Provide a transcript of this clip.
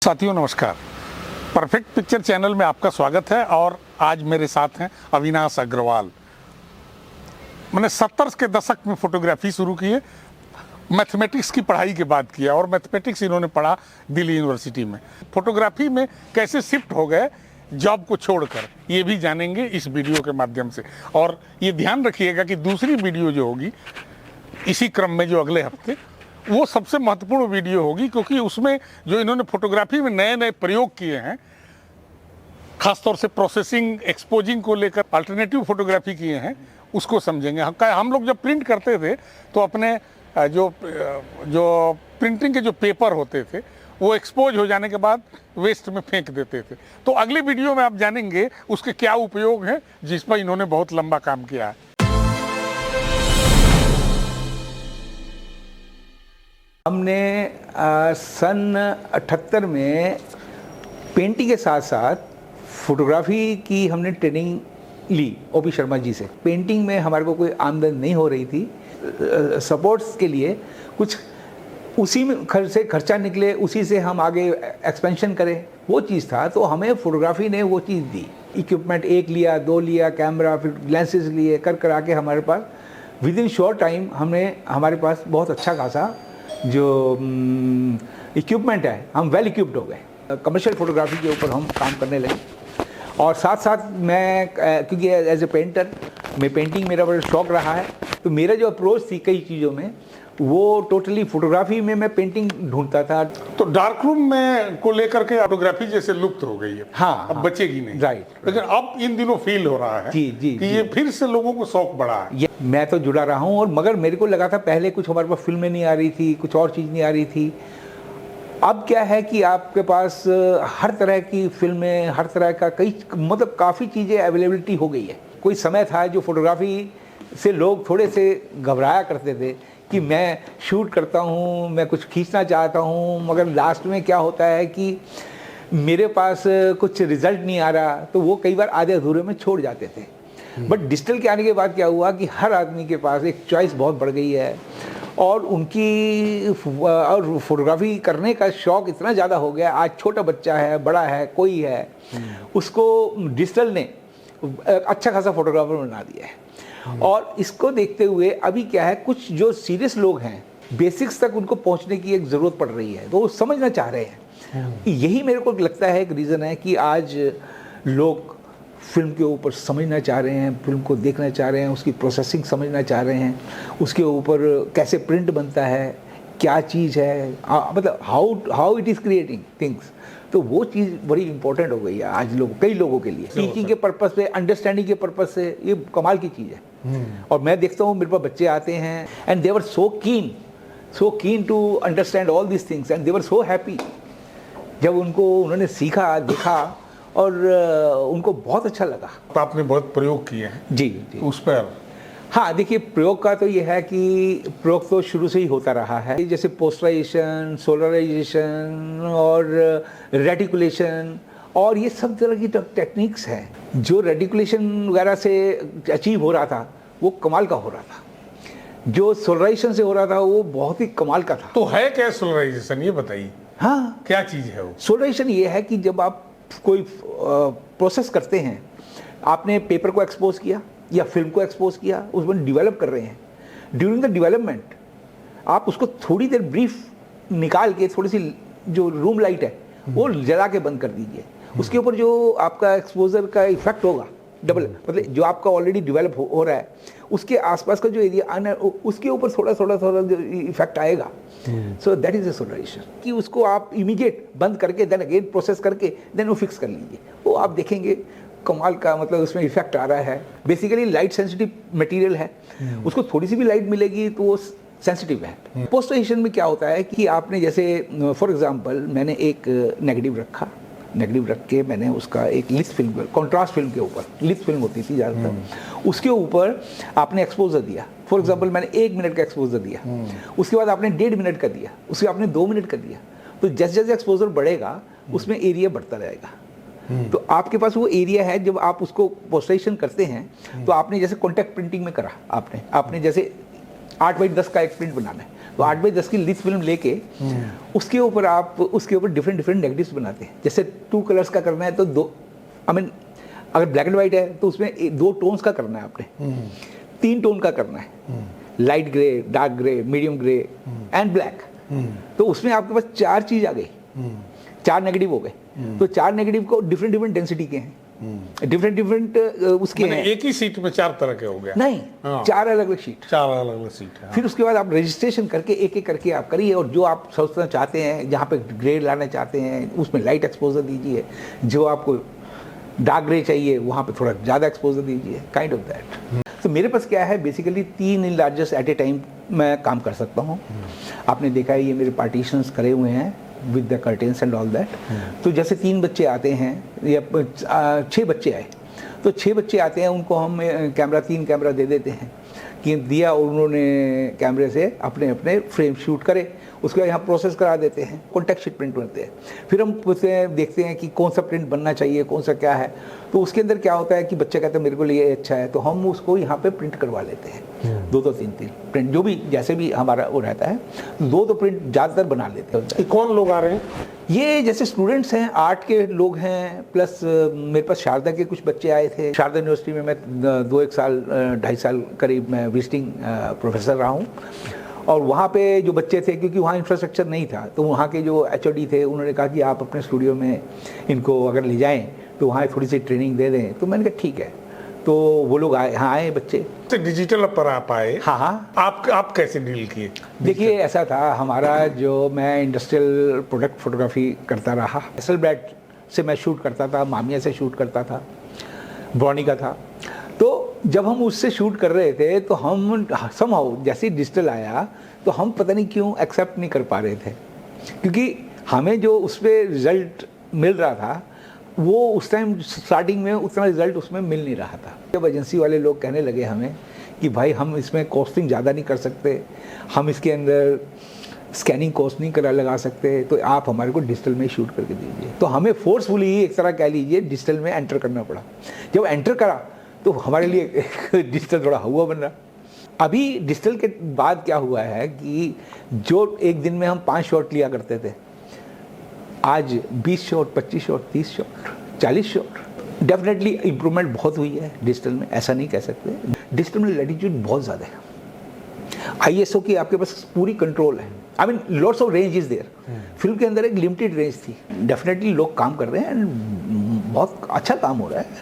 साथियों नमस्कार। Perfect picture channel में आपका स्वागत है और आज मेरे साथ हैं अविनाश अग्रवाल। मैंने 70 के दशक में फोटोग्राफी शुरू की है, मैथमेटिक्स की पढ़ाई के बाद किया और मैथमेटिक्स इन्होंने पढ़ा दिल्ली यूनिवर्सिटी में। फोटोग्राफी में कैसे शिफ्ट हो गए जॉब को छोड़कर, ये भी जानेंगे इस वीडियो के माध्यम से। और ये ध्यान रखिएगा कि दूसरी वीडियो जो होगी इसी क्रम में, जो अगले हफ्ते, वो सबसे महत्वपूर्ण वीडियो होगी, क्योंकि उसमें जो इन्होंने फोटोग्राफी में नए नए प्रयोग किए हैं, खासतौर से प्रोसेसिंग एक्सपोजिंग को लेकर अल्टरनेटिव फोटोग्राफी किए हैं, उसको समझेंगे। हम लोग जब प्रिंट करते थे तो अपने जो प्रिंटिंग के जो पेपर होते थे वो एक्सपोज हो जाने के बाद वेस्ट में फेंक देते थे। तो अगली वीडियो में आप जानेंगे उसके क्या उपयोग हैं, जिस पर इन्होंने बहुत लंबा काम किया है। हमने सन 78 में पेंटिंग के साथ साथ फोटोग्राफी की हमने ट्रेनिंग ली ओपी शर्मा जी से। पेंटिंग में हमारे को कोई आमदन नहीं हो रही थी, सपोर्ट्स के लिए कुछ उसी में से खर्चा निकले, उसी से हम आगे एक्सपेंशन करें, वो चीज़ था। तो हमें फोटोग्राफी ने वो चीज़ दी। इक्विपमेंट एक लिया, दो लिया, कैमरा, फिर लेंसेज लिए, कर के हमारे पास विद इन शॉर्ट टाइम हमारे पास बहुत अच्छा खासा जो इक्विपमेंट है, हम वेल इक्विप्ड हो गए। कमर्शियल फोटोग्राफी के ऊपर हम काम करने लगे और साथ साथ मैं क्योंकि एज ए पेंटर मैं पेंटिंग मेरा बड़ा शौक रहा है, तो मेरा जो अप्रोच थी कई चीज़ों में वो टोटली फोटोग्राफी में मैं पेंटिंग ढूंढता था। तो डार्क रूम में को लेकर के फोटोग्राफी जैसे लुप्त हो गई है, हाँ, अब बचेगी नहीं। राइट। लेकिन अब इन दिनों फील हो रहा है जी कि ये फिर से लोगों को शौक बढ़ा है। मैं तो जुड़ा रहा हूँ, और मगर मेरे को लगा था पहले कुछ हमारे पास फिल्में नहीं आ रही थी, कुछ और चीज़ नहीं आ रही थी। अब क्या है कि आपके पास हर तरह की फिल्में, हर तरह का मतलब काफ़ी चीज़ें अवेलेबिलिटी हो गई है। कोई समय था जो फोटोग्राफी से लोग थोड़े से घबराया करते थे कि मैं शूट करता हूँ, मैं कुछ खींचना चाहता हूँ, मगर लास्ट में क्या होता है कि मेरे पास कुछ रिजल्ट नहीं आ रहा, तो वो कई बार आधे अधूरे में छोड़ जाते थे। बट डिजिटल के आने के बाद क्या हुआ कि हर आदमी के पास एक चॉइस बहुत बढ़ गई है और उनकी और फोटोग्राफी करने का शौक़ इतना ज़्यादा हो गया। आज छोटा बच्चा है, बड़ा है, कोई है, उसको डिजिटल ने अच्छा खासा फोटोग्राफर बना दिया है। और इसको देखते हुए अभी क्या है, कुछ जो सीरियस लोग हैं, बेसिक्स तक उनको पहुंचने की एक ज़रूरत पड़ रही है, तो वो समझना चाह रहे हैं। यही मेरे को लगता है एक रीज़न है कि आज लोग फिल्म के ऊपर समझना चाह रहे हैं, फिल्म को देखना चाह रहे हैं, उसकी प्रोसेसिंग समझना चाह रहे हैं, उसके ऊपर कैसे प्रिंट बनता है, क्या चीज़ है, मतलब how it is creating things. तो वो चीज़ बड़ी इंपॉर्टेंट हो गई है आज कई लोगों के लिए। टीचिंग के पर्पस से, अंडरस्टैंडिंग के पर्पस से ये कमाल की चीज़ है। और मैं देखता हूँ मेरे पास बच्चे आते हैं and they were so keen to understand all this things and they were so happy जब उन्होंने सीखा, देखा और उनको बहुत अच्छा लगा। तो आपने बहुत प्रयोग किए हैं जी उस पर। हाँ, देखिए प्रयोग का तो ये है कि प्रयोग तो शुरू से ही होता रहा है, जैसे पोस्टराइजेशन, सोलराइजेशन और रेटिकुलेशन, और ये सब तरह की टेक्निक्स हैं। जो रेटिकुलेशन वगैरह से अचीव हो रहा था वो कमाल का हो रहा था, जो सोलराइजेशन से हो रहा था वो बहुत ही कमाल का था। तो है क्या सोलराइजेशन, ये बताइए। हाँ, क्या चीज़ है वो? सोलराइजेशन ये है कि जब आप कोई प्रोसेस करते हैं, आपने पेपर को एक्सपोज किया या फिल्म को एक्सपोज किया, उसमें डेवलप कर रहे हैं। ड्यूरिंग द डेवलपमेंट आप उसको थोड़ी देर ब्रीफ निकाल के, थोड़ी सी जो रूम लाइट है वो जला के बंद कर दीजिए। उसके ऊपर जो आपका एक्सपोजर का इफेक्ट होगा डबल, मतलब जो आपका ऑलरेडी डेवलप हो रहा है उसके आसपास का जो एरिया उसके ऊपर थोड़ा जो इफेक्ट आएगा। So that is a solarization, कि उसको आप इमीडिएट बंद करके देन अगेन प्रोसेस करके देन वो फिक्स कर लीजिए। वो आप देखेंगे कमाल का, मतलब उसमें इफेक्ट आ रहा है। बेसिकली लाइट सेंसिटिव मटेरियल है, उसको थोड़ी सी भी लाइट मिलेगी तो वो सेंसिटिव है। पोस्टराइजेशन में क्या होता है कि आपने जैसे फॉर एग्जांपल मैंने एक नेगेटिव रख के मैंने उसका एक लिथ फिल्म, कॉन्ट्रास्ट फिल्म के ऊपर, लिथ फिल्म होती थी ज़्यादातर, उसके ऊपर आपने एक्सपोजर दिया। फॉर एग्जांपल मैंने 1 मिनट का एक्सपोजर दिया, उसके बाद आपने 1.5 मिनट का दिया, उसके बाद आपने 2 मिनट का दिया। तो जैसे जैसे एक्सपोजर बढ़ेगा उसमें एरिया बढ़ता रहेगा। तो आपके पास वो एरिया है, जब आप उसको पोस्टराइजेशन करते हैं तो आपने जैसे कॉन्टैक्ट प्रिंटिंग में करा, आपने जैसे 8x10 का एक प्रिंट बनाना है, तो 8x10 की लिथ फिल्म लेके उसके ऊपर आप उसके ऊपर डिफरेंट नेगेटिव्स बनाते हैं। जैसे 2 कलर्स का करना है तो 2, अगर ब्लैक एंड व्हाइट है तो उसमें 2 टोन्स का करना है आपने, 3 टोन का करना है, light grey, dark grey, medium grey and black. तो उसमें आपके पास 4 चीज आ गई, 4 नेगेटिव हो गए। तो 4 नेगेटिव को डिफरेंट डेंसिटी के हैं, डिफरेंट उसके हैं। एक ही सीट में 4 तरह के हो गया? नहीं, 4 अलग अलग शीट, 4 अलग अलग सीट है। फिर उसके बाद आप रजिस्ट्रेशन करके एक एक करके आप करिए, और जो आप सोचना चाहते हैं, जहाँ पे ग्रे लाना चाहते हैं उसमें लाइट एक्सपोजर दीजिए, जो आपको डार्क ग्रे चाहिए वहाँ पे थोड़ा ज़्यादा एक्सपोजर दीजिए, काइंड ऑफ दैट। तो मेरे पास क्या है, बेसिकली 3 इलार्जर्स एट ए टाइम मैं काम कर सकता हूँ। आपने देखा है ये मेरे पार्टीशंस करे हुए हैं with the curtains and all that. तो जैसे 3 बच्चे आते हैं या 6 बच्चे आए, तो 6 बच्चे आते हैं, उनको हम 3 कैमरा दे देते हैं कि दिया, और उन्होंने कैमरे से अपने अपने फ्रेम शूट करे, उसके बाद यहाँ प्रोसेस करा देते हैं, कॉन्टैक्ट शीट प्रिंट बनते हैं। फिर हम उससे देखते हैं कि कौन सा प्रिंट बनना चाहिए, कौन सा क्या है। तो उसके अंदर क्या होता है कि बच्चे कहते हैं मेरे को ये अच्छा है, तो हम उसको यहाँ पे प्रिंट करवा लेते हैं, 2-2 3-3 प्रिंट, जो भी जैसे भी हमारा वो रहता है, 2-2 प्रिंट ज़्यादातर बना लेते हैं। ये कौन लोग आ रहे हैं? ये जैसे स्टूडेंट्स हैं, आर्ट के लोग हैं, प्लस मेरे पास शारदा के कुछ बच्चे आए थे। शारदा यूनिवर्सिटी में मैं 2-1 साल 2.5 साल करीब मैं विजिटिंग प्रोफेसर रहा हूँ। और वहाँ पे जो बच्चे थे, क्योंकि वहाँ इंफ्रास्ट्रक्चर नहीं था, तो वहाँ के जो HOD थे उन्होंने कहा कि आप अपने स्टूडियो में इनको अगर ले जाएं तो वहाँ थोड़ी सी ट्रेनिंग दे दें। तो मैंने कहा ठीक है। तो वो लोग आए, हाँ आए बच्चे। तो डिजिटल पर आप आए? हाँ। आप कैसे डील किए? देखिए ऐसा था, हमारा जो मैं इंडस्ट्रियल प्रोडक्ट फोटोग्राफी करता रहा, हैसलब्लैड से मैं शूट करता था, मामिया से शूट करता था, ब्रॉनी का था। तो जब हम उससे शूट कर रहे थे तो हम समहाउ जैसे ही डिजिटल आया तो हम पता नहीं क्यों एक्सेप्ट नहीं कर पा रहे थे, क्योंकि हमें जो उस पर रिजल्ट मिल रहा था वो उस टाइम स्टार्टिंग में उतना रिजल्ट उसमें मिल नहीं रहा था। जब एजेंसी वाले लोग कहने लगे हमें कि भाई हम इसमें कॉस्टिंग ज़्यादा नहीं कर सकते, हम इसके अंदर स्कैनिंग कॉस्ट नहीं लगा सकते, तो आप हमारे को डिजिटल में शूट करके दीजिए। तो हमें फोर्सफुली एक तरह कह लीजिए डिजिटल में एंटर करना पड़ा। जब एंटर करा तो हमारे लिए डिजिटल थोड़ा हुआ बन रहा। अभी डिजिटल के बाद क्या हुआ है कि जो एक दिन में हम 5 शॉट लिया करते थे, आज 20 shot, 25 shot, 30 shot, 40 shot. Definitely improvement बहुत हुई है डिजिटल में, ऐसा नहीं कह सकते। डिजिटल में लैटिट्यूड बहुत ज़्यादा है। ISO की आपके पास पूरी कंट्रोल है। I mean lots of range is there. Film के अंदर एक लिमिटेड रेंज थी। डेफिनेटली लोग काम कर रहे हैं, बहुत अच्छा काम हो रहा है।